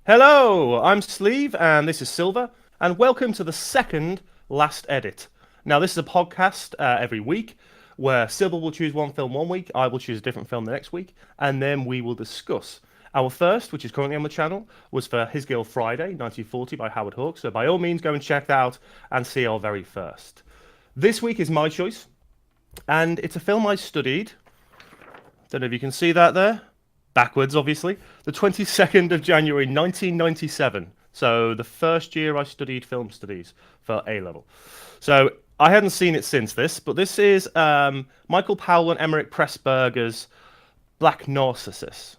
Hello, I'm Sleeve, and this is Silver, and welcome to the second Last Edit. Now, this is a podcast every week where Silver will choose one film one week, I will choose a different film the next week, and then we will discuss. Our first, which is currently on the channel, was for His Girl Friday, 1940 by Howard Hawks, so by all means go and check that out and see our very first. This week is my choice, and it's a film I studied. Don't know if you can see that there. Backwards, obviously. The 22nd of January 1997. So the first year I studied film studies for A level. So I hadn't seen it since this, but this is Michael Powell and Emmerich Pressburger's Black Narcissus.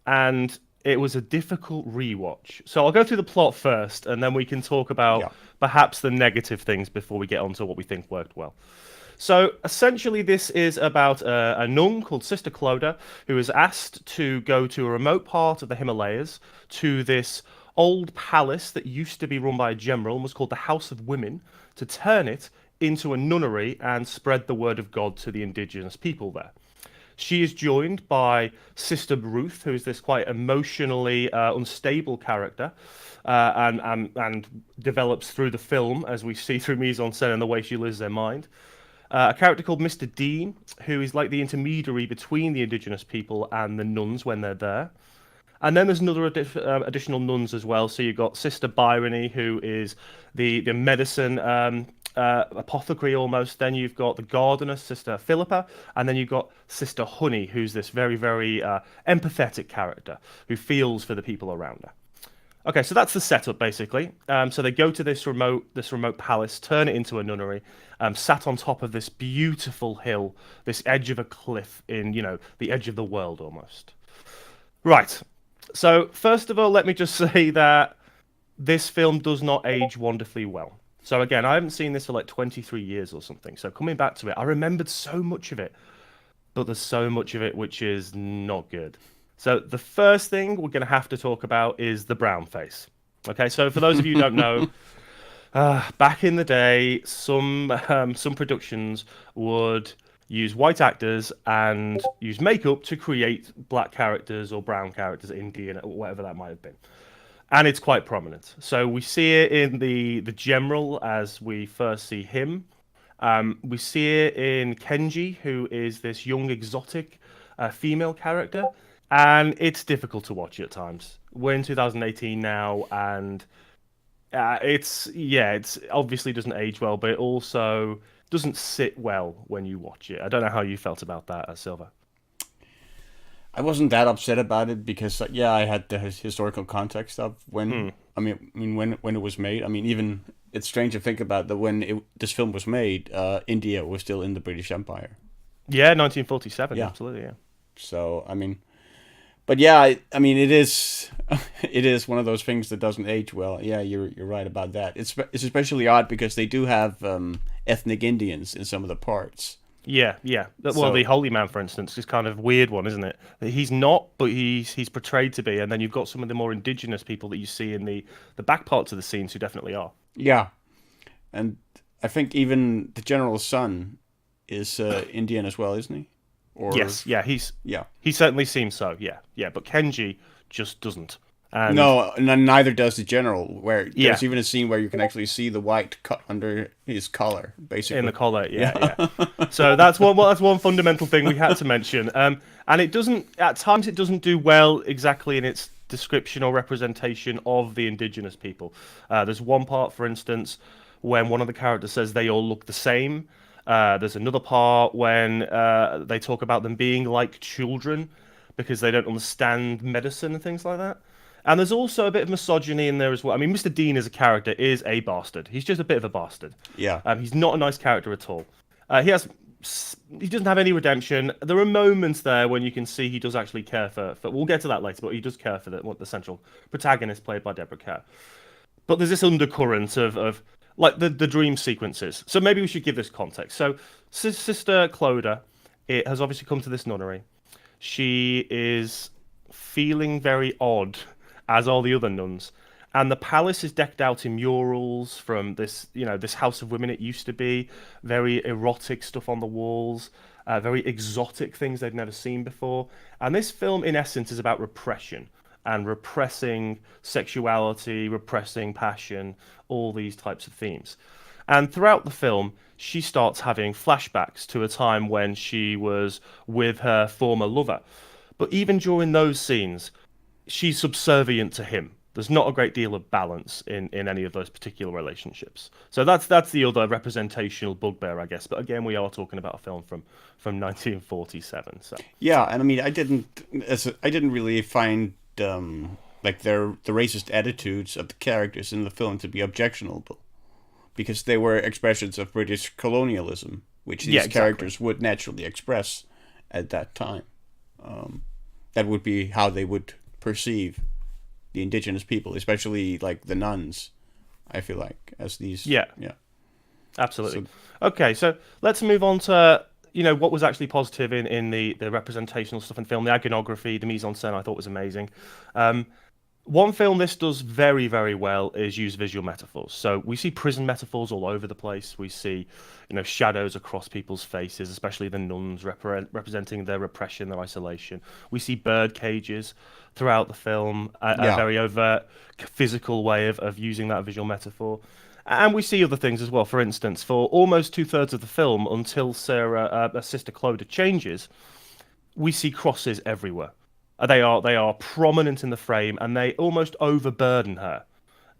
And it was a difficult rewatch. So I'll go through the plot first, and then we can talk about Yeah. perhaps the negative things before we get on to what we think worked well. So essentially, this is about a nun called Sister Clodagh who is asked to go to a remote part of the Himalayas to this old palace that used to be run by a general and was called the House of Women to turn it into a nunnery and spread the word of God to the indigenous people there. She is joined by Sister Ruth, who is this quite emotionally unstable character, and develops through the film as we see through mise en scène and the way she loses her mind. A character called Mr. Dean, who is like the intermediary between the indigenous people and the nuns when they're there. And then there's another additional nuns as well. So you've got Sister Byrony, who is the medicine apothecary almost. Then you've got the gardener, Sister Philippa. And then you've got Sister Honey, who's this very, very empathetic character who feels for the people around her. Okay, so that's the setup basically. So they go to this remote palace, turn it into a nunnery, sat on top of this beautiful hill, this edge of a cliff in the edge of the world almost. Right. So first of all, let me just say that this film does not age wonderfully well. So again, I haven't seen this for like 23 years or something. So coming back to it, I remembered so much of it, but there's so much of it which is not good. So the first thing we're going to have to talk about is the brown face. Okay, so for those of you who don't know, back in the day, some productions would use white actors and use makeup to create black characters or brown characters, Indian, or whatever that might have been. And it's quite prominent. So we see it in the general as we first see him. We see it in Kenji, who is this young exotic female character, and it's difficult to watch at times. We're in 2018 now, and it's obviously doesn't age well, but it also doesn't sit well when you watch it. I don't know how you felt about that, Silver. I wasn't that upset about it because yeah, I had the historical context of Hmm. when when it was made. I mean, even it's strange to think about that when this film was made, India was still in the British Empire. Yeah, 1947, Yeah. absolutely. Yeah. So I mean, but yeah, I mean it is it is one of those things that doesn't age well. Yeah, you're right about that. It's especially odd because they do have ethnic Indians in some of the parts. Yeah, yeah. Well, the So Holy Man, for instance, is kind of a weird one, isn't it? He's not, but he's portrayed to be, and then you've got some of the more indigenous people that you see in the back parts of the scenes who definitely are. yeah, and I think even the general's son is Indian as well, isn't he? Or Yes, yeah, yeah. he certainly seems so. Yeah, yeah. But Kenji just doesn't, and No, neither does the general. Where yeah, there's even a scene where you can actually see the white cut under his collar, in the basically. collar. Yeah, Yeah. yeah. So that's one. Well, that's one fundamental thing we had to mention. And it doesn't at times it doesn't do well exactly in its description or representation of the indigenous people. There's one part, for instance, when one of the characters says they all look the same. There's another part when they talk about them being like children because they don't understand medicine and things like that. And there's also a bit of misogyny in there as well. I mean, Mr. Dean as a character is a bastard. He's just a bit of a bastard. Yeah. He's not a nice character at all. He doesn't have any redemption. There are moments there when you can see he does actually care for. We'll get to that later, but he does care for the central protagonist played by Deborah Kerr. But there's this undercurrent of like the dream sequences. So maybe we should give this context. So Sister Clodagh, it has obviously come to this nunnery. She is feeling very odd, as all the other nuns. And the palace is decked out in murals from this House of Women it used to be. Very erotic stuff on the walls, very exotic things they've never seen before. And this film, in essence, is about repression. and repressing sexuality, repressing passion, all these types of themes. And throughout the film, she starts having flashbacks to a time when she was with her former lover. But even during those scenes, she's subservient to him. There's not a great deal of balance in any of those particular relationships. So that's the other representational bugbear, I guess. But again, we are talking about a film from 1947. So Yeah, and I mean, I didn't really find like the racist attitudes of the characters in the film to be objectionable, because they were expressions of British colonialism, which these characters would naturally express at that time. That would be how they would perceive the indigenous people, especially like the nuns. I feel like as these. yeah, Yeah. absolutely. So Okay, so let's move on to what was actually positive in the representational stuff in film, the iconography, the mise en scène. I thought was amazing. One film this does very, very well is use visual metaphors. So we see prison metaphors all over the place. We see, shadows across people's faces, especially the nuns representing their repression, their isolation. We see bird cages throughout the film, a yeah, very overt physical way of using that visual metaphor. And we see other things as well. For instance, for almost two-thirds of the film, until Sister Clodagh changes, we see crosses everywhere. They are prominent in the frame, and they almost overburden her.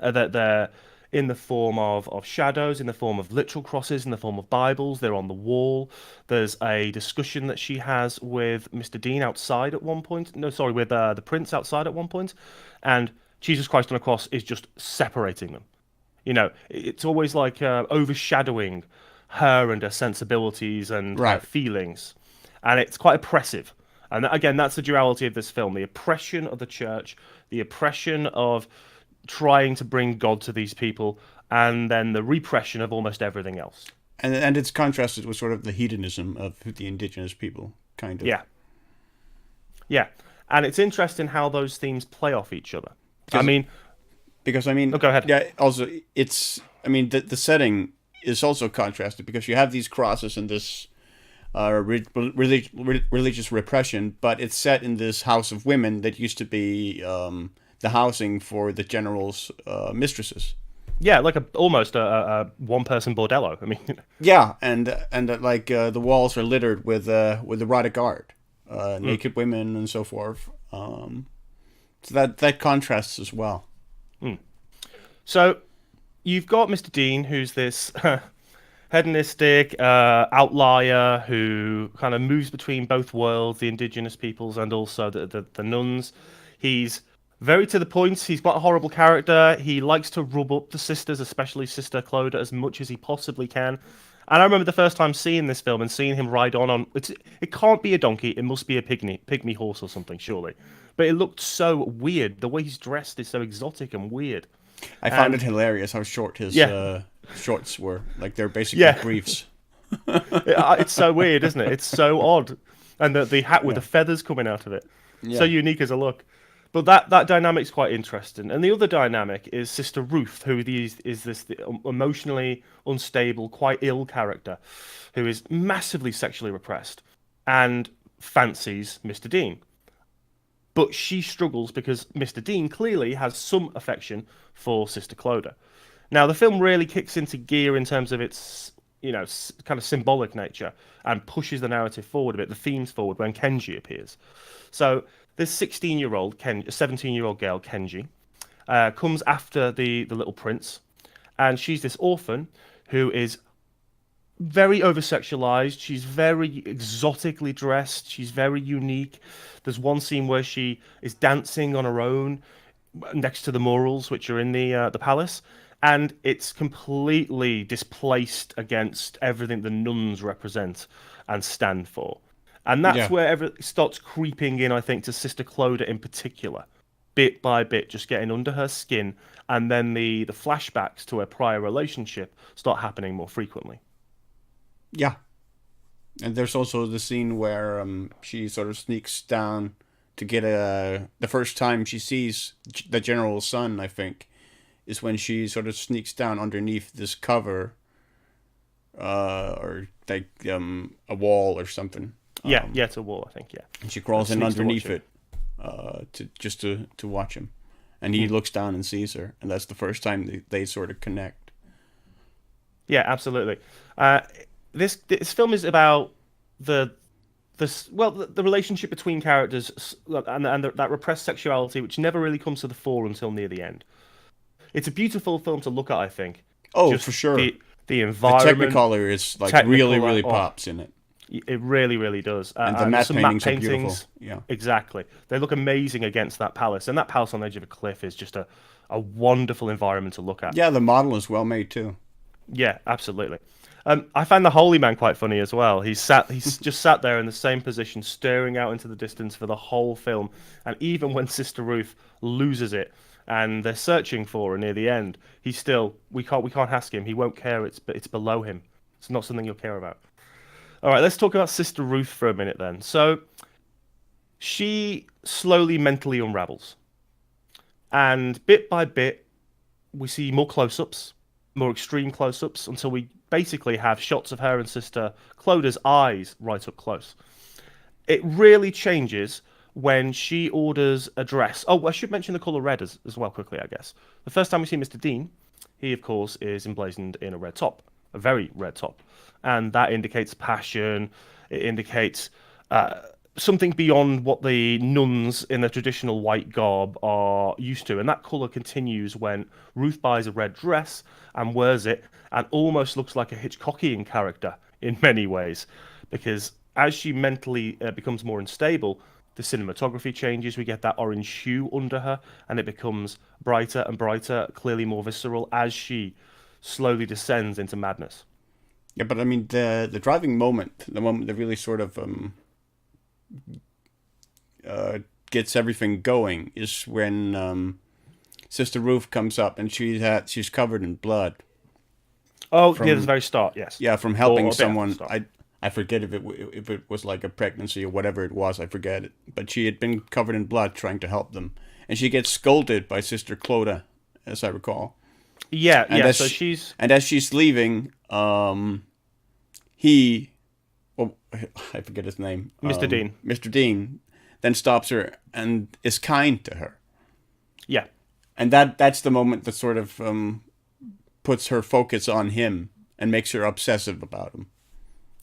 That they're in the form of shadows, in the form of literal crosses, in the form of Bibles. They're on the wall. There's a discussion that she has with Mr. Dean outside at one point. No, sorry, with the prince outside at one point, and Jesus Christ on a cross is just separating them. It's always like overshadowing her and her sensibilities and her right. feelings, and it's quite oppressive. And again, that's the duality of this film: the oppression of the church, the oppression of trying to bring God to these people, and then the repression of almost everything else. And it's contrasted with sort of the hedonism of the indigenous people, kind of. Yeah, yeah, and it's interesting how those themes play off each other. Because, because I mean, go ahead. Yeah. Also, I mean, the setting is also contrasted because you have these crosses and this religious repression, but it's set in this house of women that used to be the housing for the general's mistresses. Yeah, like almost a one-person bordello. I mean, yeah, and like the walls are littered with erotic art, naked women and so forth. So that contrasts as well. So you've got Mr. Dean, who's this hedonistic outlier who kind of moves between both worlds, the indigenous peoples and also the nuns. He's very to the point. He's quite a horrible character. He likes to rub up the sisters, especially Sister Clodagh, as much as he possibly can. And I remember the first time seeing this film and seeing him ride on it can't be a donkey. It must be a pygmy horse or something, surely. But it looked so weird. The way he's dressed is so exotic and weird. I found it hilarious how short his shorts were. Like they're basically briefs. It's so weird, isn't it? It's so odd. And the hat with the feathers coming out of it. Yeah. So unique as a look. But that dynamic's quite interesting. And the other dynamic is Sister Ruth, who is this emotionally unstable, quite ill character, who is massively sexually repressed and fancies Mr. Dean. But she struggles because Mr. Dean clearly has some affection for Sister Clodagh. Now, the film really kicks into gear in terms of its, kind of symbolic nature and pushes the narrative forward a bit, the themes forward when Kenji appears. So this 17-year-old girl, Kenji, comes after the little prince, and she's this orphan who is very over-sexualized. She's very exotically dressed. She's very unique. There's one scene where she is dancing on her own next to the murals, which are in the palace, and it's completely displaced against everything the nuns represent and stand for. And that's where it starts creeping in, I think, to Sister Clodagh in particular, bit by bit, just getting under her skin, and then the flashbacks to her prior relationship start happening more frequently. Yeah. And there's also the scene where she sort of sneaks down to get the first time she sees the general's son, I think, is when she sort of sneaks down underneath this cover or like a wall or something. Yeah, it's a wall, I think, yeah. And she crawls in underneath it. to watch him, and he looks down and sees her, and that's the first time they sort of connect. Yeah, absolutely. Uh, this film is about the the relationship between characters and that repressed sexuality, which never really comes to the fore until near the end. It's a beautiful film to look at, I think. Oh, Just for sure. the The environment, Technicolor is like really, technical. really Oh, pops in it, it really, really does. and the There's matte some matte paintings are beautiful. paintings. Yeah, Exactly. They look amazing against that palace, and that palace on the edge of a cliff is just a wonderful environment to look at. yeah. The model is well made too. Yeah, absolutely. I found the holy man quite funny as well. He's just sat there in the same position, staring out into the distance for the whole film. And even when Sister Ruth loses it, and they're searching for her near the end, he's still we can't ask him. He won't care. It's below him. It's not something you'll care about. All right, let's talk about Sister Ruth for a minute then. So she slowly mentally unravels, and bit by bit, we see more close-ups, more extreme close-ups, until we basically have shots of her and Sister Cloda's eyes right up close. It really changes when she orders a dress. Oh, I should mention the color red as well quickly, I guess. The first time we see Mr. Dean, he of course is emblazoned in a red top, a very red top, and that indicates passion. It indicates something beyond what the nuns in the traditional white garb are used to. And that colour continues when Ruth buys a red dress and wears it and almost looks like a Hitchcockian character in many ways. Because as she mentally becomes more unstable, the cinematography changes. We get that orange hue under her and it becomes brighter and brighter, clearly more visceral as she slowly descends into madness. Yeah, but I mean the driving moment, the moment that really sort of gets everything going, is when Sister Ruth comes up and she's covered in blood. Oh, yeah, the very start, yes. Yeah, from Or helping a bit after the someone. start. I forget if it was like a pregnancy or whatever it was. I forget it. But she had been covered in blood trying to help them, and she gets scolded by Sister Clodagh, as I recall. Yeah, And yeah. as So she, she's and as she's leaving, he, well, I forget his name. Mr. Dean. Mr. Dean then stops her and is kind to her, Yeah, and that's the moment that sort of puts her focus on him and makes her obsessive about him.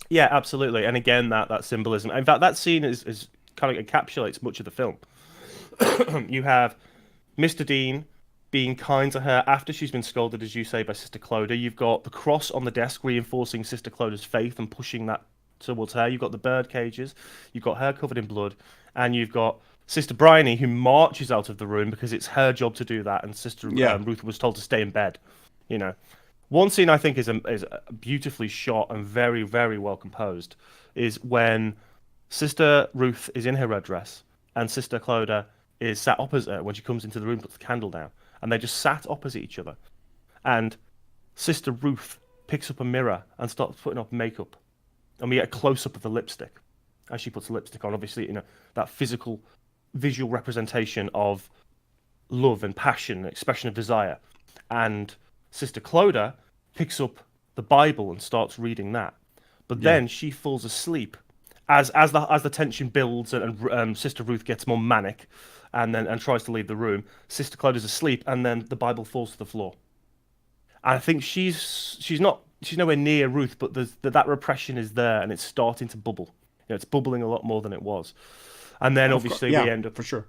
yeah, absolutely. And again, that symbolism. In fact, that scene is kind of encapsulates much of the film. You have Mr. Dean being kind to her after she's been scolded, as you say, by Sister Clodagh. You've got the cross on the desk reinforcing Sister Clodagh's faith and pushing that towards her. You've got the bird cages. You've got her covered in blood. And you've got Sister Bryony who marches out of the room because it's her job to do that. And Sister Yeah. Ruth was told to stay in bed. You know, one scene I think is beautifully shot and very, very well composed is when Sister Ruth is in her red dress and Sister Clodagh is sat opposite her when she comes into the room, puts the candle down, and they just sat opposite each other. And Sister Ruth picks up a mirror and starts putting on makeup, and we get a close up of the lipstick as she puts the lipstick on. Obviously, that physical, visual representation of love and passion, and expression of desire. And Sister Clodagh picks up the Bible and starts reading that, but Yeah. then she falls asleep as the tension builds and Sister Ruth gets more manic, and tries to leave the room. Sister Clodagh's asleep, and then the Bible falls to the floor. And I think she's nowhere near Ruth, but that repression is there, and it's starting to bubble. It's bubbling a lot more than it was. And then Of course. obviously Yeah, we end up. for sure.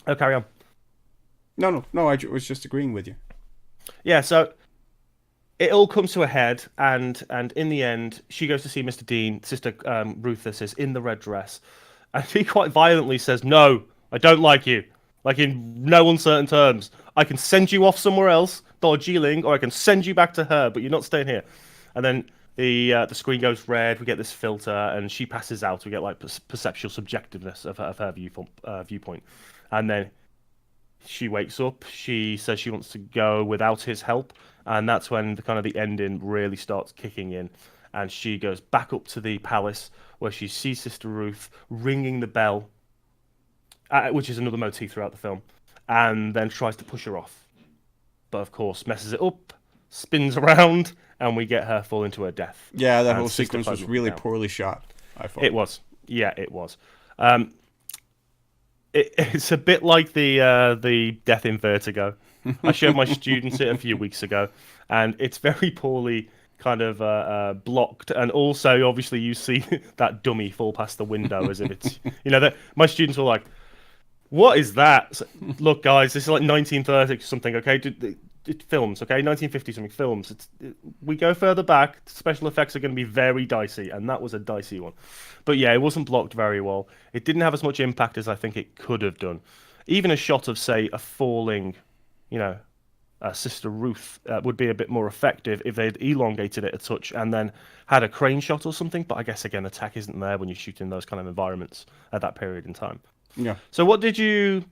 Oh, carry on. No. I was just agreeing with you. Yeah, so it all comes to a head, and in the end, she goes to see Mr. Dean. Sister Ruth is in the red dress, and he quite violently says, "No, I don't like you. Like in no uncertain terms. I can send you off somewhere else, Darjeeling, or I can send you back to her, but you're not staying here." And then the screen goes red. We get this filter, and she passes out. We get like perceptual subjectiveness of her viewpoint, and then she wakes up. She says she wants to go without his help, and that's when the ending really starts kicking in. And she goes back up to the palace where she sees Sister Ruth ringing the bell, which is another motif throughout the film, and then tries to push her off, but of course messes it up, spins around, and we get her falling to her death. Yeah, that And whole Sister sequence was Clodagh really down. poorly shot, I thought. It was, yeah, it was. Um, it's a bit like the Death in Vertigo. I showed my students it a few weeks ago, and it's very poorly kind of blocked. And also, obviously, you see that dummy fall past the window as if it's, that my students were like, "What is that?" Look, guys, this is like 1930 something. Okay, it films. Okay, 1950 something films. We go further back. Special effects are going to be very dicey, and that was a dicey one. But yeah, it wasn't blocked very well. It didn't have as much impact as I think it could have done. Even a shot of, say, a falling, you know, Sister Ruth would be a bit more effective if they'd elongated it a touch and then had a crane shot or something. But I guess again, the tech isn't there when you shoot in those kind of environments at that period in time. Yeah. So what did you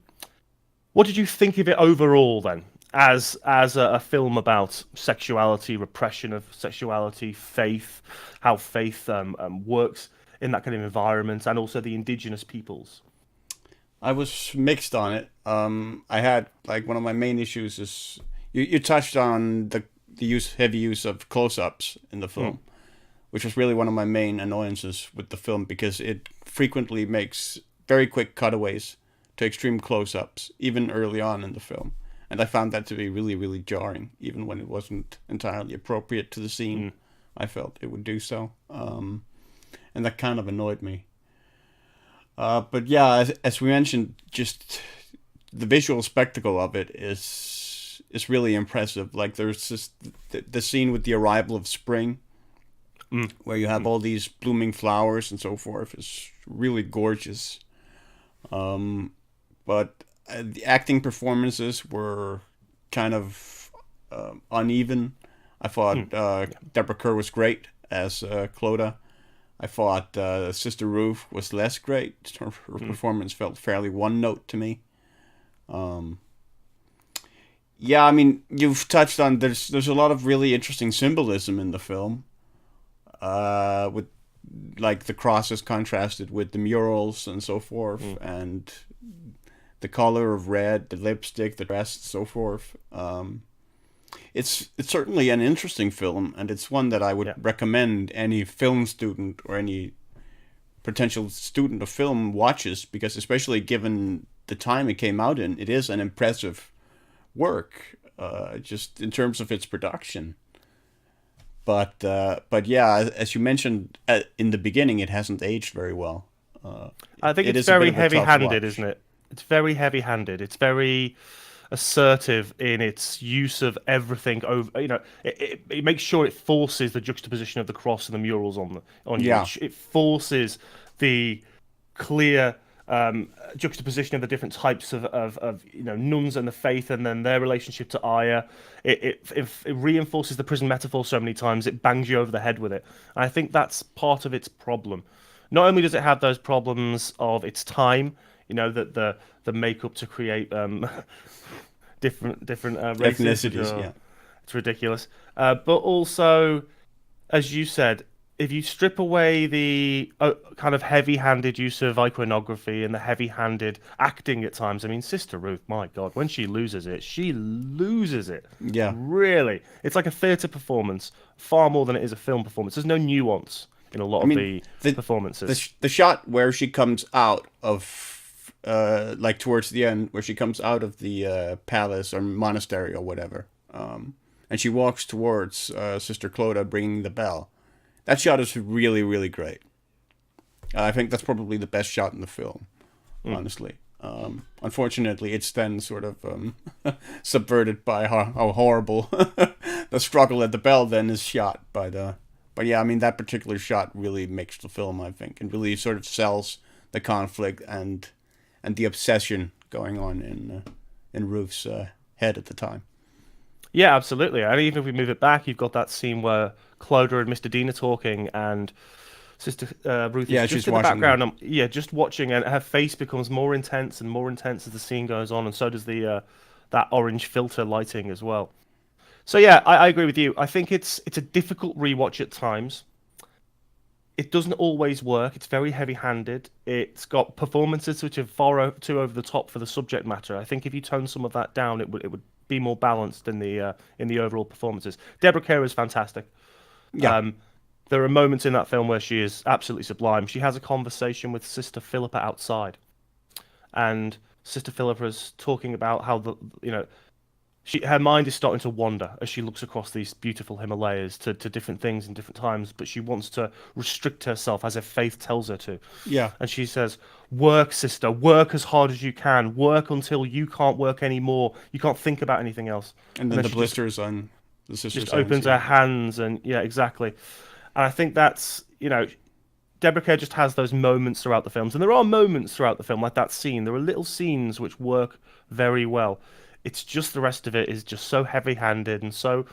think of it overall then, as a film about sexuality, repression of sexuality, faith, how faith works in that kind of environment, and also the indigenous peoples? I was mixed on it. I had like one of my main issues is you touched on the heavy use of close-ups in the film, which was really one of my main annoyances with the film because it frequently makes very quick cutaways to extreme close-ups, even early on in the film. And I found that to be really, really jarring, even when it wasn't entirely appropriate to the scene. I felt it would do so. And that kind of annoyed me. But yeah, as we mentioned, just the visual spectacle of it is really impressive. Like there's just the scene with the arrival of spring, where you have all these blooming flowers and so forth, is really gorgeous. But the acting performances were kind of uneven. I thought Deborah Kerr was great as Clodagh. I thought Sister Ruth was less great. Her performance felt fairly one note to me. Yeah, I mean, you've touched on there's a lot of really interesting symbolism in the film, with like the crosses contrasted with the murals and so forth, and the color of red, the lipstick, the dress, and so forth. It's certainly an interesting film, and it's one that I would recommend any film student or any potential student of film watches, because especially given the time it came out in, it is an impressive work, just in terms of its production. But yeah, as you mentioned in the beginning, it hasn't aged very well. I think it's very heavy-handed, isn't it? It's very heavy-handed. It's very assertive in its use of everything. Over, it makes sure it forces the juxtaposition of the cross and the murals on you. It forces the clear juxtaposition of the different types of nuns and the faith, and then their relationship to Aya. It reinforces the prison metaphor so many times. It bangs you over the head with it. And I think that's part of its problem. Not only does it have those problems of its time, that the makeup to create different races, ethnicities, it's ridiculous. But also, as you said, if you strip away the kind of heavy-handed use of iconography and the heavy-handed acting at times, I mean, Sister Ruth, my God, when she loses it, she loses it. Yeah, really, it's like a theatre performance far more than it is a film performance. There's no nuance in a lot of the performances. The shot where she comes out of like towards the end, where she comes out of the palace or monastery or whatever, and she walks towards Sister Clodagh bringing the bell. That shot is really, really great. I think that's probably the best shot in the film, honestly. Unfortunately, it's then sort of subverted by how horrible the struggle at the bell then is shot. But yeah, I mean, that particular shot really makes the film, I think, and really sort of sells the conflict and the obsession going on in Ruth's head at the time. Yeah, absolutely. And even if we move it back, you've got that scene where Clodagh and Mr. Dean are talking, and Sister Ruth is just in the background. Just watching, and her face becomes more intense as the scene goes on, and so does the that orange filter lighting as well. So yeah, I agree with you. I think it's a difficult rewatch at times. It doesn't always work. It's very heavy-handed. It's got performances which are far too over the top for the subject matter. I think if you tone some of that down, it would be more balanced in the overall performances. Deborah Kerr is fantastic. Yeah. There are moments in that film where she is absolutely sublime. She has a conversation with Sister Philippa outside, and Sister Philippa's talking about how her mind is starting to wander as she looks across these beautiful Himalayas to different things in different times, but she wants to restrict herself as her faith tells her to. Yeah. And she says, "Work, sister, work as hard as you can. Work until you can't work anymore. You can't think about anything else." And then the she blisters on the sister's just opens hands, her hands, and yeah, exactly. And I think that's, Deborah Kerr just has those moments throughout the films, and there are moments throughout the film like that scene. There are little scenes which work very well. It's just the rest of it is just so heavy-handed and so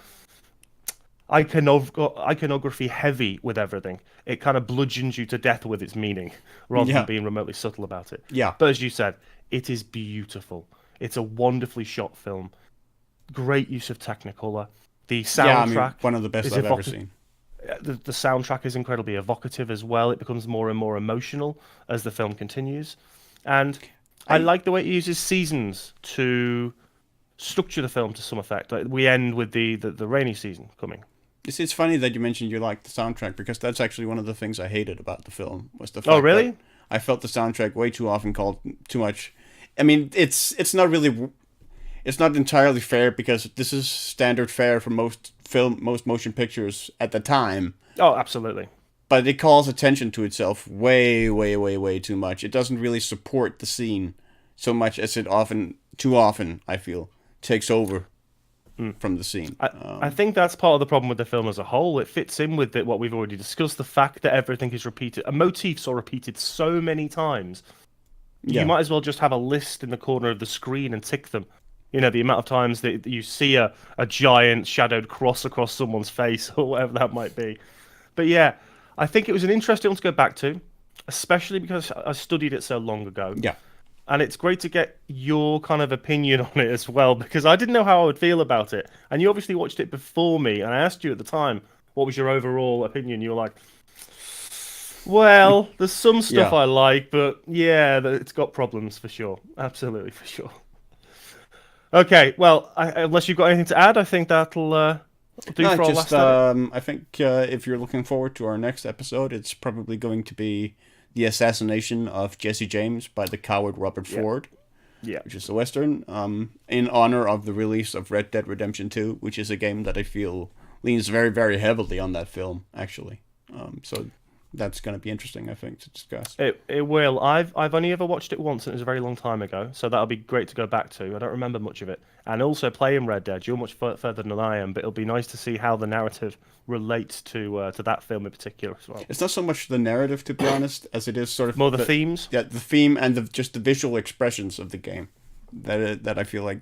iconography heavy with everything. It kind of bludgeons you to death with its meaning rather Yeah. than being remotely subtle about it. Yeah. But as you said, it is beautiful. It's a wonderfully shot film. Great use of Technicolor. The soundtrack one of the best is I've ever seen. The soundtrack is incredibly evocative as well. It becomes more and more emotional as the film continues. And I like the way it uses seasons to structure the film to some effect. Like we end with the rainy season coming. It's funny that you mentioned you liked the soundtrack, because that's actually one of the things I hated about the film, was the fact Oh, really? that I felt the soundtrack way too often called too much. I mean, it's not really, it's not entirely fair, because this is standard fare for most motion pictures at the time. Oh, absolutely. But it calls attention to itself way, way, way, way too much. It doesn't really support the scene so much as it too often, I feel, takes over from the scene. I think that's part of the problem with the film as a whole. It fits in with what we've already discussed, the fact that everything is repeated. Motifs are repeated so many times. Yeah. You might as well just have a list in the corner of the screen and tick them. The amount of times that you see a giant shadowed cross across someone's face or whatever that might be. But yeah, I think it was an interesting one to go back to, especially because I studied it so long ago. Yeah. And it's great to get your kind of opinion on it as well, because I didn't know how I would feel about it. And you obviously watched it before me, and I asked you at the time, what was your overall opinion? You were like, well, there's some stuff I like, but yeah, it's got problems for sure. Absolutely, for sure. Okay, well, unless you've got anything to add, I think that'll do for our last edit. I think if you're looking forward to our next episode, it's probably going to be the assassination of Jesse James by the coward Robert Ford, which is a Western, in honor of the release of Red Dead Redemption 2, which is a game that I feel leans very, very heavily on that film, actually. So that's going to be interesting, I think, to discuss. It will. I've only ever watched it once, and it was a very long time ago, so that'll be great to go back to. I don't remember much of it. And also playing Red Dead, you're much further than I am, but it'll be nice to see how the narrative relates to that film in particular as well. It's not so much the narrative, to be honest, as it is sort of more the themes. Yeah, the theme and just the visual expressions of the game that I feel like.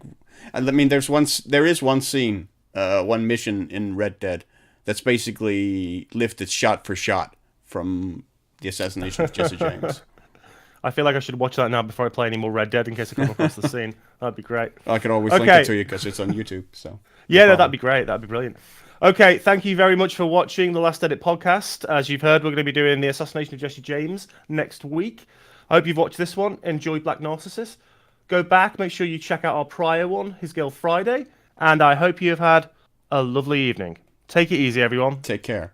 And I mean, there is one scene, one mission in Red Dead that's basically lifted shot for shot from the assassination of Jesse James. I feel like I should watch that now before I play any more Red Dead in case I come across the scene. That'd be great. I could always link it to you because it's on YouTube. So yeah, that'd be great. That'd be brilliant. Okay, thank you very much for watching the Last Edit podcast. As you've heard, we're going to be doing the assassination of Jesse James next week. I hope you've watched this one. Enjoyed Black Narcissus. Go back, make sure you check out our prior one, His Girl Friday. And I hope you have had a lovely evening. Take it easy, everyone. Take care.